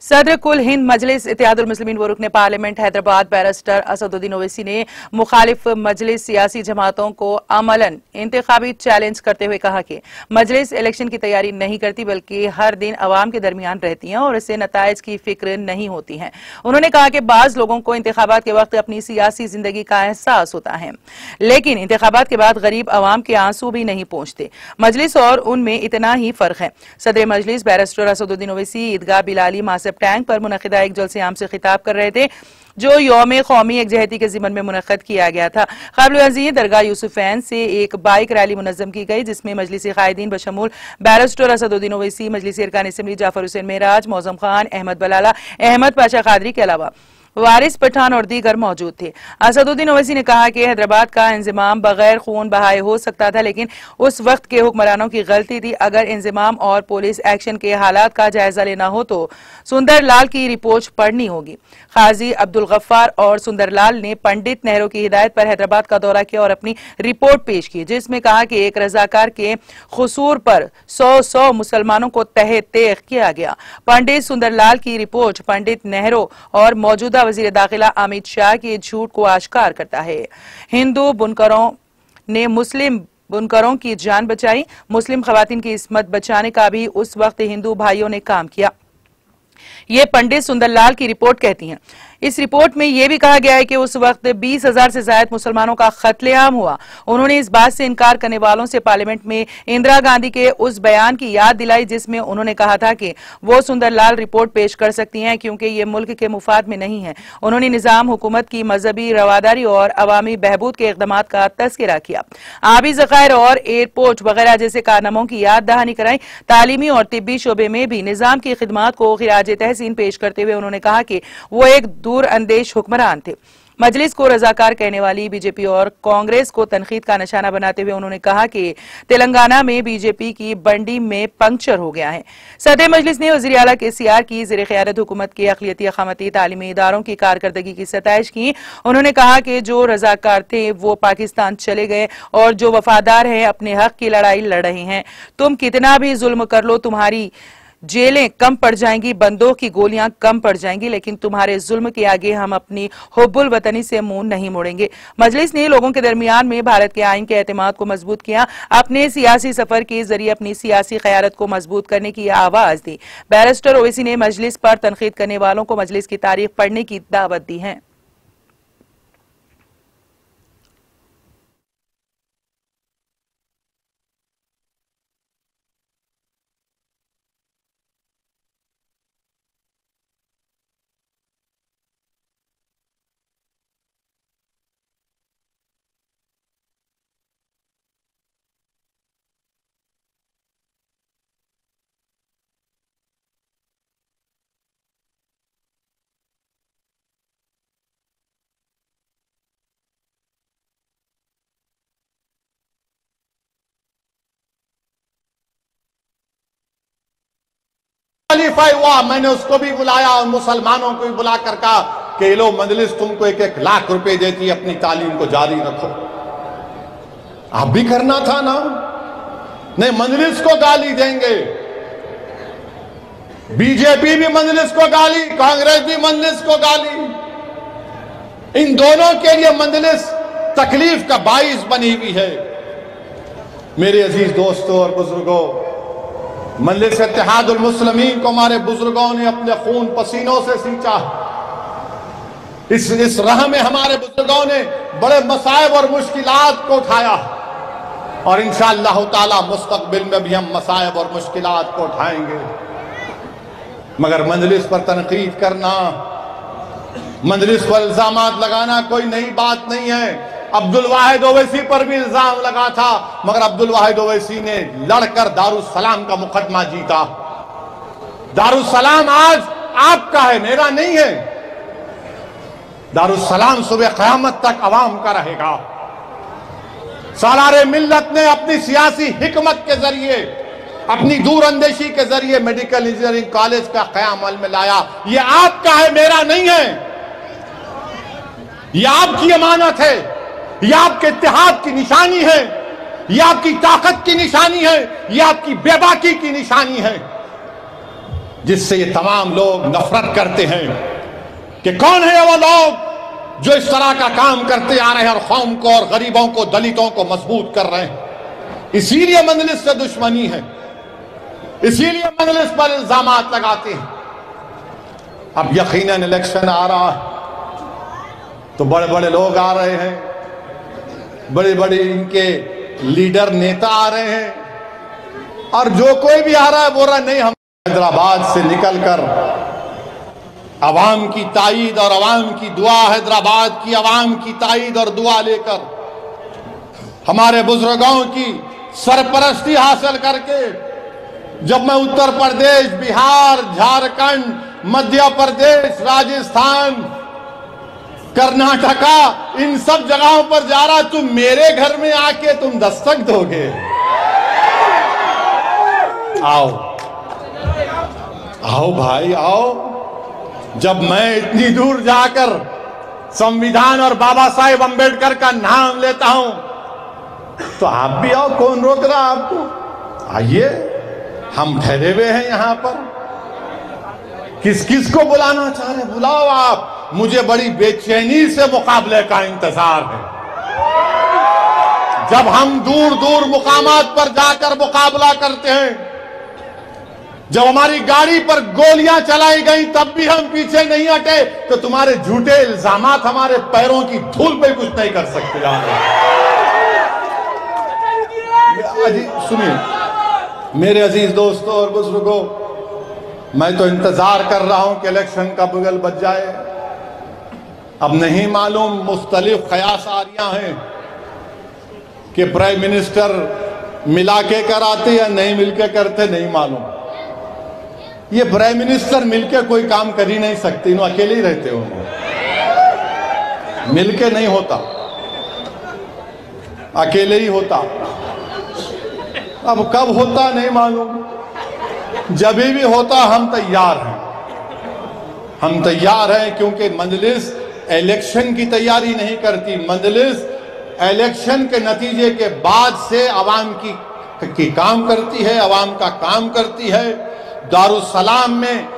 सदर कुल हिंद मजलिस इत्तेहादुल मुस्लिमीन व रुकने पार्लियामेंट हैदराबाद बैरिस्टर असदुद्दीन ओवैसी ने मुखालिफ मजलिस सियासी जमातों को अमलन इंतखाबी चैलेंज करते हुए कहा कि मजलिस इलेक्शन की तैयारी नहीं करती बल्कि हर दिन अवाम के दरमियान रहती हैं और इससे नताइज की फिक्र नहीं होती है। उन्होंने कहा कि बाज लोगों को इंतखाबात के वक्त अपनी सियासी जिंदगी का एहसास होता है, लेकिन इंतखाबात के बाद गरीब अवाम के आंसू भी नहीं पहुंचते। मजलिस और उनमें इतना ही फर्क है। सदर मजलिस बैरिस्टर असदुद्दीन ओवैसी ईदगाह बिलाली मासिफ टैंक पर मुनक़िदा एक जलसे आम से खिताब कर रहे थे जो यौम कौमी एकजहती के ज़िमन में मुनक़्क़द किया गया था। क़ाबिल-ए-अज़ीज़ दरगाह यूसुफ़ैन से एक बाइक रैली मुनज़्ज़म की गई जिसमें मजलिसी क़ायदीन बशमूल बैरिस्टर असदुद्दीन ओवैसी, मजलिसी अरकान असेंबली जाफर हुसैन मेराज, मौज़म खान, अहमद बलाला, अहमद पाशा क़ादरी के अलावा वारिस पठान और दीगर मौजूद थे। असदुद्दीन ओवैसी ने कहा कि हैदराबाद का इंज़िमाम बगैर खून बहाए हो सकता था, लेकिन उस वक्त के हुक्मरानों की गलती थी। अगर इंज़िमाम और पुलिस एक्शन के हालात का जायजा लेना हो तो सुंदरलाल की रिपोर्ट पढ़नी होगी। काजी अब्दुल गफ्फार और सुंदरलाल ने पंडित नेहरू की हिदायत पर हैदराबाद का दौरा किया और अपनी रिपोर्ट पेश की, जिसमें कहा कि एक रजाकार के कसूर पर 100 मुसलमानों को तहे तेग किया गया। पंडित सुंदरलाल की रिपोर्ट पंडित नेहरू और मौजूदा वजीर दाखिला अमित शाह के झूठ को आश्कार करता है। हिंदू बुनकरों ने मुस्लिम बुनकरों की जान बचाई, मुस्लिम खवातीन की इस्मत बचाने का भी उस वक्त हिंदू भाइयों ने काम किया, ये पंडित सुंदरलाल की रिपोर्ट कहती है। इस रिपोर्ट में यह भी कहा गया है कि उस वक्त 20,000 से ज्यादा मुसलमानों का कत्लेआम हुआ। उन्होंने इस बात से इनकार करने वालों से पार्लियामेंट में इंदिरा गांधी के उस बयान की याद दिलाई जिसमें उन्होंने कहा था कि वो सुंदरलाल रिपोर्ट पेश कर सकती हैं क्योंकि ये मुल्क के मुफाद में नहीं है। उन्होंने निजाम हुकूमत की मजहबी रवादारी और अवामी बहबूद के इकदाम का तस्करा किया, आबी ज़खायर और एयरपोर्ट वगैरह जैसे कारनामों की याद दहानी कराई। तालीमी और तिब्बी शोबे में भी निजाम की खिदमात को खिराज तहसीन पेश करते हुए उन्होंने कहा कि वो एक दूर अंदेश हुक्मरान थे। मजलिस को रजाकार कहने वाली बीजेपी और कांग्रेस को तनकीद का निशाना बनाते हुए उन्होंने कहा कि तेलंगाना में बीजेपी की बंडी में पंक्चर हो गया है। सदर मजलिस ने वज़ीर आला KCR की ज़ेर क़यादत हुकूमत के अक़लियती अक़ामती तालीमी इदारों की कारकर्दगी की सताइश की। उन्होंने कहा कि जो रजाकार थे वो पाकिस्तान चले गए और जो वफादार हैं अपने हक की लड़ाई लड़ रहे हैं। तुम कितना भी जुल्म कर लो, तुम्हारी जेलें कम पड़ जाएंगी, बंदूक की गोलियां कम पड़ जाएंगी, लेकिन तुम्हारे जुल्म के आगे हम अपनी हुब्बुल वतनी से मुंह नहीं मोड़ेंगे। मजलिस ने लोगों के दरमियान में भारत के आइन के एतमाद को मजबूत किया, अपने सियासी सफर के जरिए अपनी सियासी क़यादत को मजबूत करने की आवाज दी। बैरिस्टर ओवैसी ने मजलिस पर तनकीद करने वालों को मजलिस की तारीख पढ़ने की दावत दी है। खलीफा हुआ, मैंने उसको भी बुलाया और मुसलमानों को भी बुला कर कहा कि लो मजलिस तुमको 1-1 लाख रुपए देती है, अपनी तालीम को जारी रखो। आप भी करना था ना। नहीं, मजलिस को गाली देंगे, बीजेपी भी मजलिस को गाली, कांग्रेस भी मजलिस को गाली। इन दोनों के लिए मजलिस तकलीफ का बाइस बनी हुई है। मेरे अजीज दोस्तों और बुजुर्गों, मजलिस इत्तेहादुल मुस्लिमीन को हमारे बुजुर्गों ने अपने खून पसीनों से सींचा। इस राह में हमारे बुजुर्गों ने बड़े मसाइब और मुश्किलात को उठाया और इंशाअल्लाह ताला मुस्तकबिल में भी हम मसाइब और मुश्किलात को उठाएंगे। मगर मजलिस पर तनकीद करना, मजलिस पर इल्जामात लगाना कोई नई बात नहीं है। अब्दुल वाहिद ओवैसी पर भी इल्जाम लगा था, मगर अब्दुल वाहिद ओवैसी ने लड़कर दारुस्सलाम का मुकदमा जीता। दारुस्सलाम आज आपका है, मेरा नहीं है। दारुस्सलाम सुबह क़यामत तक अवाम का रहेगा। सालारे मिल्लत ने अपनी सियासी हिकमत के जरिए, अपनी दूरअंदेशी के जरिए मेडिकल इंजीनियरिंग कॉलेज का क़याम अमल में लाया। ये आपका है, मेरा नहीं है। ये आपकी अमानत है, यह आपके इत्तेहाद की निशानी है, यह आपकी ताकत की निशानी है, यह आपकी बेबाकी की निशानी है। जिससे ये तमाम लोग नफरत करते हैं कि कौन है वो लोग जो इस तरह का काम करते आ रहे हैं और कौम को और गरीबों को, दलितों को मजबूत कर रहे हैं। इसीलिए मजलिस से दुश्मनी है, इसीलिए मजलिस पर इल्जामात लगाते हैं। अब यकीनन इलेक्शन आ रहा है तो बड़े बड़े लोग आ रहे हैं, बड़े बड़े इनके लीडर नेता आ रहे हैं, और जो कोई भी आ रहा है बोल रहा है नहीं, हम हैदराबाद से निकलकर अवाम की ताईद और अवाम की दुआ, हैदराबाद की अवाम की ताईद और दुआ लेकर हमारे बुजुर्गों की सरपरस्ती हासिल करके जब मैं उत्तर प्रदेश, बिहार, झारखंड, मध्य प्रदेश, राजस्थान, कर्नाटका, इन सब जगहों पर जा रहा, तुम मेरे घर में आके तुम दस्तक दोगे। आओ आओ भाई आओ। जब मैं इतनी दूर जाकर संविधान और बाबा साहेब अंबेडकर का नाम लेता हूं तो आप भी आओ, कौन रोक रहा आपको? आइए, हम ठहरे हुए हैं यहां पर। किस किस को बुलाना चाह रहे, बुलाओ आप। मुझे बड़ी बेचैनी से मुकाबले का इंतजार है। जब हम दूर दूर मुकामात पर जाकर मुकाबला करते हैं, जब हमारी गाड़ी पर गोलियां चलाई गई तब भी हम पीछे नहीं हटे, तो तुम्हारे झूठे इल्जामात हमारे पैरों की धूल पे कुछ नहीं कर सकते। सुनिए मेरे अजीज दोस्तों और बुजुर्गों, मैं तो इंतजार कर रहा हूं कि इलेक्शन का बुगल बज जाए। अब नहीं मालूम, मुख्तलिफ ख्यासारियां हैं कि प्राइम मिनिस्टर मिला के कराते या नहीं मिलके करते, नहीं मालूम। ये प्राइम मिनिस्टर मिलके कोई काम कर ही नहीं सकते, इन्हों अकेले ही रहते हो, मिलके नहीं होता, अकेले ही होता। अब कब होता नहीं मालूम, जब भी होता हम तैयार हैं, हम तैयार हैं, क्योंकि मजलिस इलेक्शन की तैयारी नहीं करती। मजलिस इलेक्शन के नतीजे के बाद से अवाम की काम करती है, अवाम का काम करती है। दारुस्सलाम में